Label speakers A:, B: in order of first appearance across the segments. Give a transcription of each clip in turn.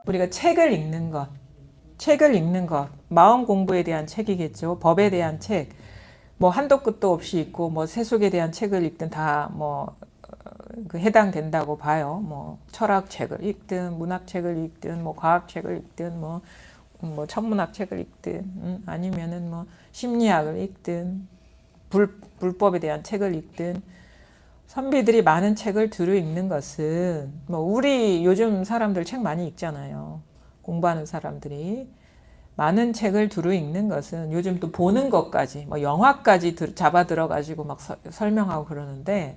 A: 우리가 책을 읽는 것, 마음 공부에 대한 책이겠죠. 법에 대한 책, 뭐 한도 끝도 없이 있고, 뭐 세속에 대한 책을 읽든 다 뭐 그 해당된다고 봐요. 뭐 철학책을 읽든, 문학책을 읽든, 뭐 과학책을 읽든, 뭐 천문학책을 읽든, 아니면은 뭐 심리학을 읽든, 불법에 대한 책을 읽든, 선비들이 많은 책을 두루 읽는 것은 뭐 우리 요즘 사람들 책 많이 읽잖아요. 공부하는 사람들이 많은 책을 두루 읽는 것은 요즘 또 보는 것까지 뭐 영화까지 잡아 들어가지고 막 설명하고 그러는데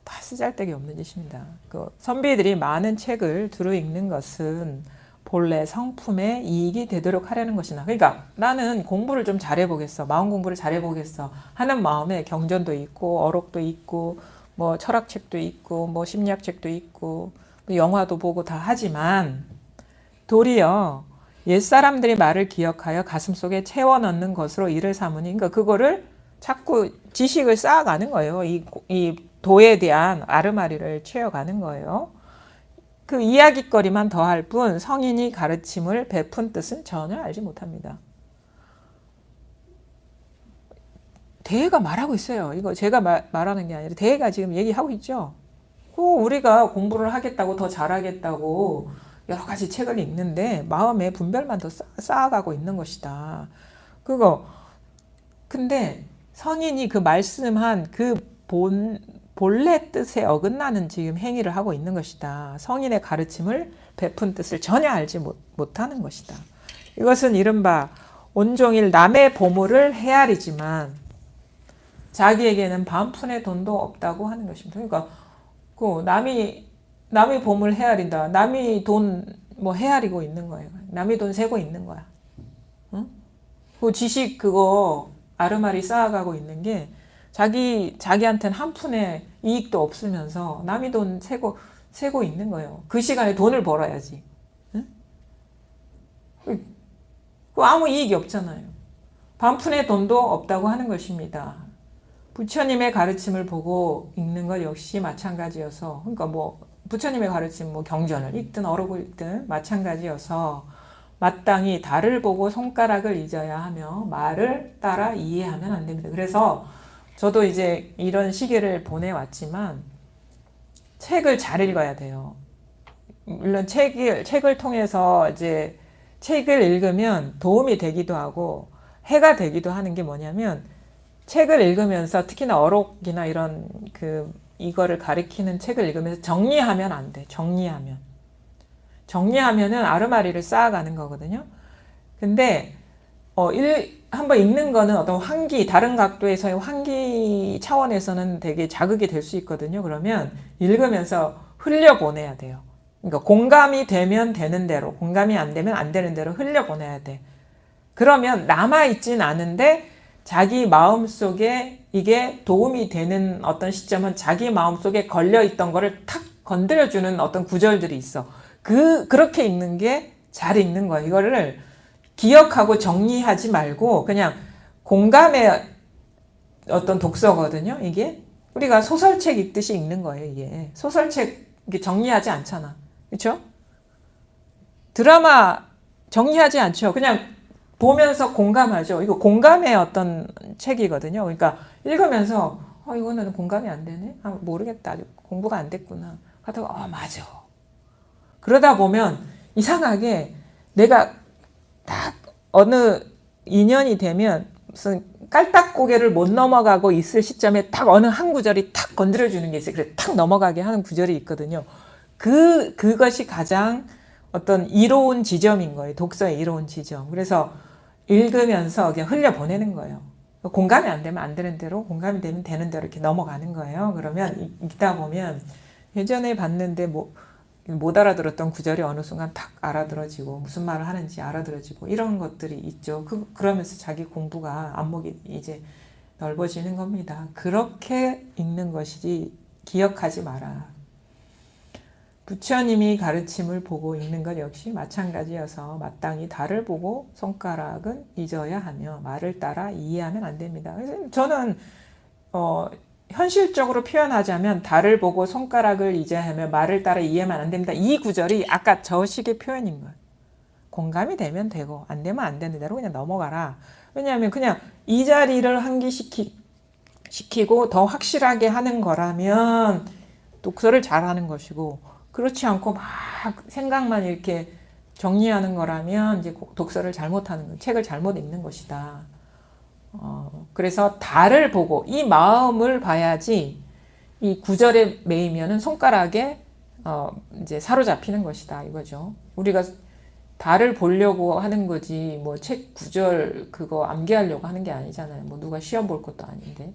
A: 다 쓰잘데기 없는 짓입니다. 그 선비들이 많은 책을 두루 읽는 것은 본래 성품에 이익이 되도록 하려는 것이나, 그러니까 나는 공부를 좀 잘해보겠어, 마음 공부를 잘해보겠어 하는 마음에 경전도 있고 어록도 있고 뭐 철학책도 있고 뭐 심리학책도 있고 뭐 영화도 보고 다 하지만 도리어 옛사람들이 말을 기억하여 가슴속에 채워 넣는 것으로 이를 삼으니, 그러니까 그거를 자꾸 지식을 쌓아가는 거예요. 이 도에 대한 아르마리를 채워가는 거예요. 그 이야깃거리만 더할 뿐 성인이 가르침을 베푼 뜻은 전혀 알지 못합니다. 대회가 말하고 있어요. 이거 제가 말하는 게 아니라 대회가 지금 얘기하고 있죠. 우리가 공부를 하겠다고, 더 잘하겠다고 여러 가지 책을 읽는데 마음의 분별만 더 쌓아가고 있는 것이다. 근데 성인이 그 말씀한 그 본래 뜻에 어긋나는 지금 행위를 하고 있는 것이다. 성인의 가르침을 베푼 뜻을 전혀 알지 못하는 것이다. 이것은 이른바 온종일 남의 보물을 헤아리지만 자기에게는 반푼의 돈도 없다고 하는 것입니다. 그러니까 남이 보물 헤아린다. 남이 돈 뭐 헤아리고 있는 거예요. 남이 돈 세고 있는 거야. 응? 그 지식 그거 아르마리 쌓아가고 있는 게 자기한테는 한 푼의 이익도 없으면서 남이 돈 세고 있는 거예요. 그 시간에 돈을 벌어야지. 응? 아무 이익이 없잖아요. 반푼의 돈도 없다고 하는 것입니다. 부처님의 가르침을 보고 읽는 것 역시 마찬가지여서, 그러니까 뭐 부처님의 가르침 뭐 경전을 읽든 어록을 읽든 마찬가지여서 마땅히 달을 보고 손가락을 잊어야 하며 말을 따라 이해하면 안 됩니다. 그래서 저도 이제 이런 시기를 보내왔지만 책을 잘 읽어야 돼요. 물론 책을 통해서 이제 책을 읽으면 도움이 되기도 하고 해가 되기도 하는 게 뭐냐면, 책을 읽으면서 특히나 어록이나 이런 이거를 가리키는 책을 읽으면서 정리하면 안 돼. 정리하면은 아르마리를 쌓아가는 거거든요. 근데 한번 읽는 거는 어떤 다른 각도에서의 환기 차원에서는 되게 자극이 될 수 있거든요. 그러면 읽으면서 흘려보내야 돼요. 그러니까 공감이 되면 되는 대로, 공감이 안 되면 안 되는 대로 흘려보내야 돼. 그러면 남아있진 않은데 자기 마음속에 이게 도움이 되는 어떤 시점은 자기 마음속에 걸려있던 거를 탁 건드려주는 어떤 구절들이 있어. 그렇게 읽는 게 잘 읽는 거야. 이거를 기억하고 정리하지 말고 그냥 공감의 어떤 독서거든요. 이게 우리가 소설책 읽듯이 읽는 거예요. 이게 소설책 이게 정리하지 않잖아. 그렇죠? 드라마 정리하지 않죠. 그냥 보면서 공감하죠. 이거 공감의 어떤 책이거든요. 그러니까 읽으면서 이거는 공감이 안 되네. 모르겠다. 아직 공부가 안 됐구나. 하다가 맞아. 그러다 보면 이상하게 내가 딱 어느 인연이 되면 무슨 깔딱고개를 못 넘어가고 있을 시점에 딱 어느 한 구절이 탁 건드려주는 게 있어요. 그래서 탁 넘어가게 하는 구절이 있거든요. 그것이 가장 어떤 이로운 지점인 거예요. 독서의 이로운 지점. 그래서 읽으면서 그냥 흘려보내는 거예요. 공감이 안 되면 안 되는 대로, 공감이 되면 되는 대로 이렇게 넘어가는 거예요. 그러면 읽다 보면 예전에 봤는데 못 알아들었던 구절이 어느 순간 탁 알아들어지고 무슨 말을 하는지 알아들어지고 이런 것들이 있죠. 그러면서 자기 공부가 안목이 이제 넓어지는 겁니다. 그렇게 읽는 것이지 기억하지 마라. 부처님이 가르침을 보고 읽는 것 역시 마찬가지여서 마땅히 달을 보고 손가락은 잊어야 하며 말을 따라 이해하면 안 됩니다. 그래서 저는 현실적으로 표현하자면 달을 보고 손가락을 이제하며 말을 따라 이해만 안 됩니다. 이 구절이 아까 저 식의 표현인 거예요. 공감이 되면 되고 안 되면 안 되는 대로 그냥 넘어가라. 왜냐하면 그냥 이 자리를 시키고 더 확실하게 하는 거라면 독서를 잘하는 것이고, 그렇지 않고 막 생각만 이렇게 정리하는 거라면 이제 독서를 잘못하는 거, 책을 잘못 읽는 것이다. 그래서 달을 보고 이 마음을 봐야지 이 구절에 매이면은 손가락에 이제 사로잡히는 것이다 이거죠. 우리가 달을 보려고 하는 거지 뭐 책 구절 그거 암기하려고 하는 게 아니잖아요. 뭐 누가 시험 볼 것도 아닌데.